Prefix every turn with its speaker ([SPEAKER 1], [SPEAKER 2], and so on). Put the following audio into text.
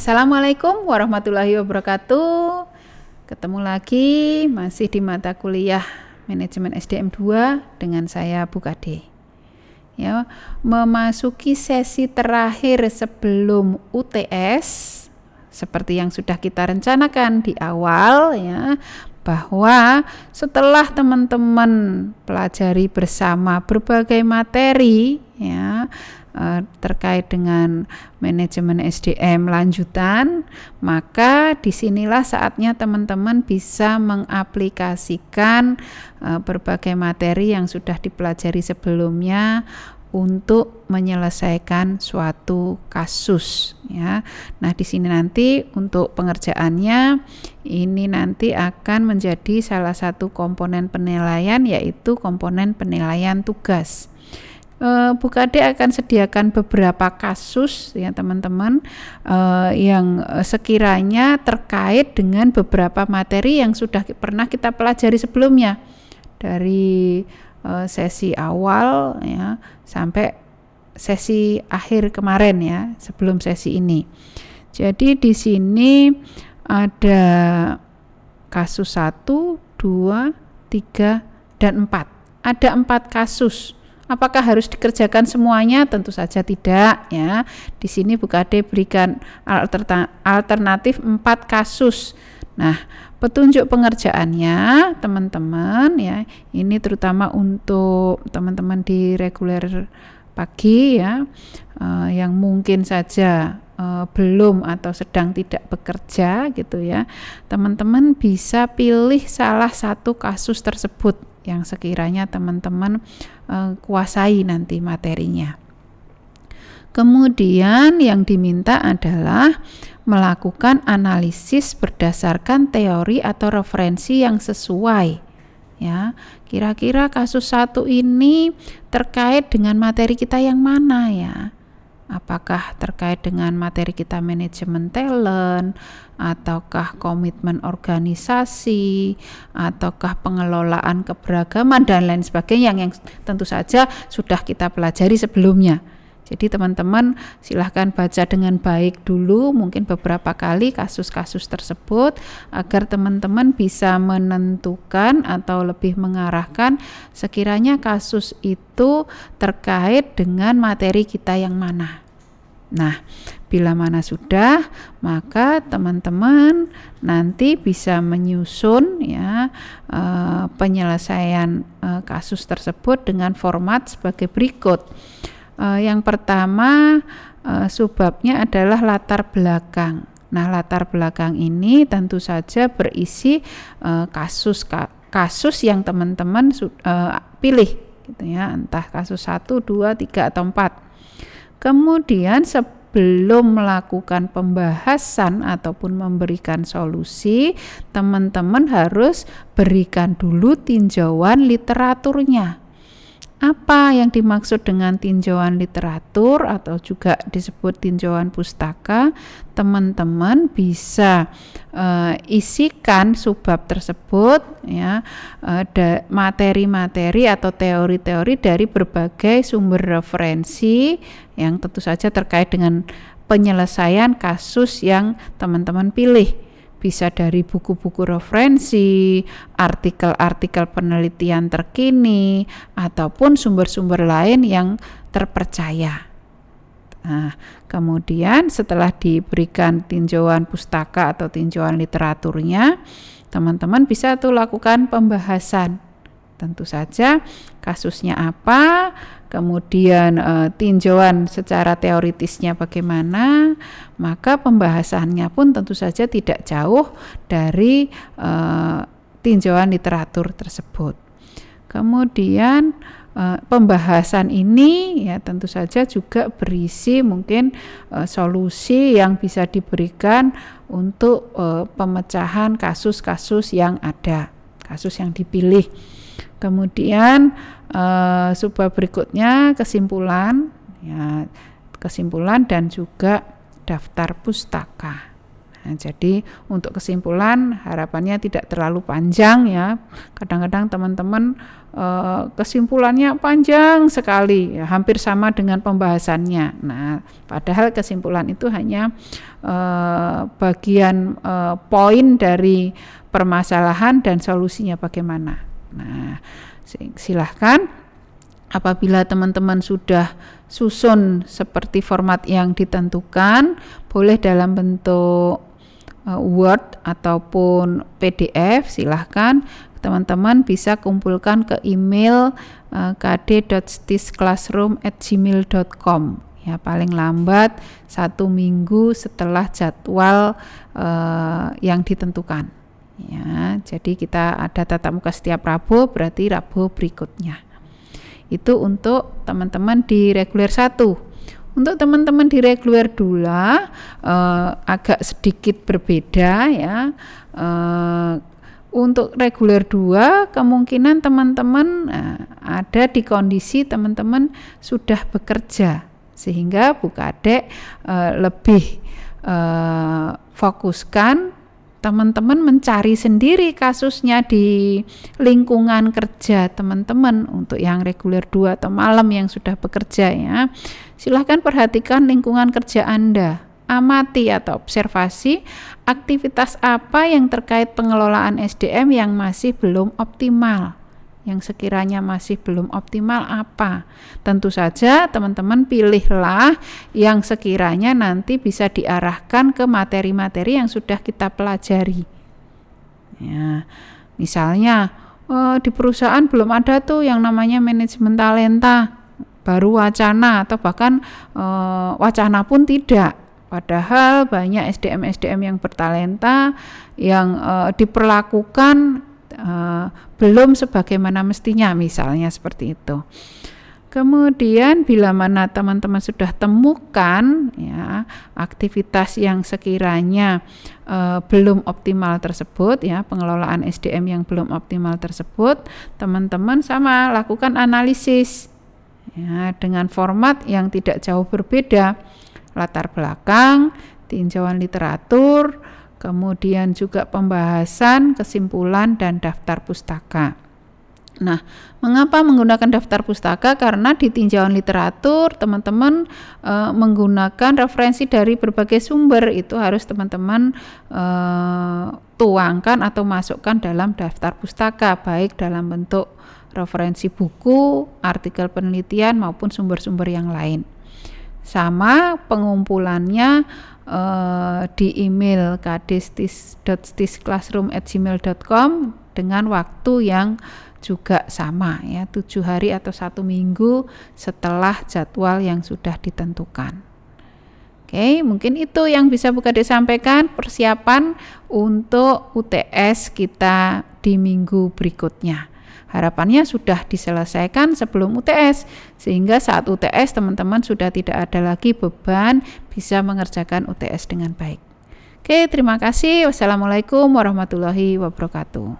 [SPEAKER 1] Assalamualaikum warahmatullahi wabarakatuh. Ketemu lagi masih di mata kuliah Manajemen SDM 2 dengan saya Bu Kade. Ya, memasuki sesi terakhir sebelum UTS seperti yang sudah kita rencanakan di awal ya, bahwa setelah teman-teman pelajari bersama berbagai materi ya terkait dengan manajemen SDM lanjutan, maka disinilah saatnya teman-teman bisa mengaplikasikan berbagai materi yang sudah dipelajari sebelumnya untuk menyelesaikan suatu kasus ya. Nah, di sini nanti untuk pengerjaannya ini nanti akan menjadi salah satu komponen penilaian, yaitu komponen penilaian tugas. Bu Kade akan sediakan beberapa kasus ya teman-teman yang sekiranya terkait dengan beberapa materi yang sudah pernah kita pelajari sebelumnya dari sesi awal ya sampai sesi akhir kemarin ya, sebelum sesi ini. Jadi di sini ada kasus 1, 2, 3, dan 4. Ada 4 kasus. Apakah harus dikerjakan semuanya? Tentu saja tidak ya. Di sini Bu Kade berikan alternatif 4 kasus. Nah, petunjuk pengerjaannya teman-teman ya, ini terutama untuk teman-teman di reguler pagi ya, yang mungkin saja belum atau sedang tidak bekerja gitu ya. Teman-teman bisa pilih salah satu kasus tersebut yang sekiranya teman-teman kuasai nanti materinya. Kemudian yang diminta adalah melakukan analisis berdasarkan teori atau referensi yang sesuai ya. Kira-kira kasus 1 ini terkait dengan materi kita yang mana ya? Apakah terkait dengan materi kita manajemen talent, ataukah komitmen organisasi, ataukah pengelolaan keberagaman dan lain sebagainya yang tentu saja sudah kita pelajari sebelumnya. Jadi teman-teman silahkan baca dengan baik dulu mungkin beberapa kali kasus-kasus tersebut agar teman-teman bisa menentukan atau lebih mengarahkan sekiranya kasus itu terkait dengan materi kita yang mana. Nah, bila mana sudah, maka teman-teman nanti bisa menyusun ya penyelesaian kasus tersebut dengan format sebagai berikut. Yang pertama subbabnya adalah latar belakang. Nah, latar belakang ini tentu saja berisi kasus yang teman-teman pilih gitu ya, entah kasus 1, 2, 3 atau 4. Kemudian sebelum melakukan pembahasan ataupun memberikan solusi, teman-teman harus berikan dulu tinjauan literaturnya. Apa yang dimaksud dengan tinjauan literatur atau juga disebut tinjauan pustaka? Teman-teman bisa isikan subbab tersebut ya, materi-materi atau teori-teori dari berbagai sumber referensi yang tentu saja terkait dengan penyelesaian kasus yang teman-teman pilih. Bisa dari buku-buku referensi, artikel-artikel penelitian terkini, ataupun sumber-sumber lain yang terpercaya. Nah, kemudian setelah diberikan tinjauan pustaka atau tinjauan literaturnya, teman-teman bisa lakukan pembahasan. Tentu saja kasusnya apa, kemudian tinjauan secara teoritisnya bagaimana, maka pembahasannya pun tentu saja tidak jauh dari tinjauan literatur tersebut. Kemudian pembahasan ini ya tentu saja juga berisi mungkin solusi yang bisa diberikan untuk pemecahan kasus-kasus yang ada, kasus yang dipilih. Kemudian subbab berikutnya kesimpulan dan juga daftar pustaka. Nah, jadi untuk kesimpulan harapannya tidak terlalu panjang ya. Kadang-kadang teman-teman kesimpulannya panjang sekali, ya, hampir sama dengan pembahasannya. Nah, padahal kesimpulan itu hanya bagian poin dari permasalahan dan solusinya bagaimana. Nah, silahkan apabila teman-teman sudah susun seperti format yang ditentukan, boleh dalam bentuk Word ataupun PDF, silahkan teman-teman bisa kumpulkan ke email kd.stisclassroom@gmail.com ya, paling lambat 1 minggu setelah jadwal yang ditentukan ya. Jadi kita ada tatap muka setiap Rabu, berarti Rabu berikutnya. Itu untuk teman-teman di reguler 1. Untuk teman-teman di reguler 2 agak sedikit berbeda ya. Untuk reguler 2 kemungkinan teman-teman ada di kondisi teman-teman sudah bekerja, sehingga Bu Kadek lebih fokuskan teman-teman mencari sendiri kasusnya di lingkungan kerja teman-teman. Untuk yang reguler 2 atau malam yang sudah bekerja ya, silahkan perhatikan lingkungan kerja Anda, amati atau observasi aktivitas apa yang terkait pengelolaan SDM yang masih belum optimal. Yang sekiranya masih belum optimal apa? Tentu saja teman-teman pilihlah yang sekiranya nanti bisa diarahkan ke materi-materi yang sudah kita pelajari. Ya, misalnya di perusahaan belum ada tuh yang namanya manajemen talenta, baru wacana atau bahkan wacana pun tidak. Padahal banyak SDM-SDM yang bertalenta yang diperlakukan belum sebagaimana mestinya, misalnya seperti itu. Kemudian bila mana teman-teman sudah temukan ya aktivitas yang sekiranya belum optimal tersebut ya, pengelolaan SDM yang belum optimal tersebut, teman-teman sama lakukan analisis ya dengan format yang tidak jauh berbeda, latar belakang, tinjauan literatur, kemudian juga pembahasan, kesimpulan, dan daftar pustaka. Nah, mengapa menggunakan daftar pustaka? Karena di tinjauan literatur teman-teman menggunakan referensi dari berbagai sumber, itu harus teman-teman tuangkan atau masukkan dalam daftar pustaka, baik dalam bentuk referensi buku, artikel penelitian, maupun sumber-sumber yang lain. Sama pengumpulannya di email kd.stisclassroom@gmail.com dengan waktu yang juga sama ya, 7 hari atau 1 minggu setelah jadwal yang sudah ditentukan. Oke, mungkin itu yang bisa Bu Kadek sampaikan persiapan untuk UTS kita di minggu berikutnya. Harapannya sudah diselesaikan sebelum UTS, sehingga saat UTS teman-teman sudah tidak ada lagi beban, bisa mengerjakan UTS dengan baik. Oke, terima kasih. Wassalamualaikum warahmatullahi wabarakatuh.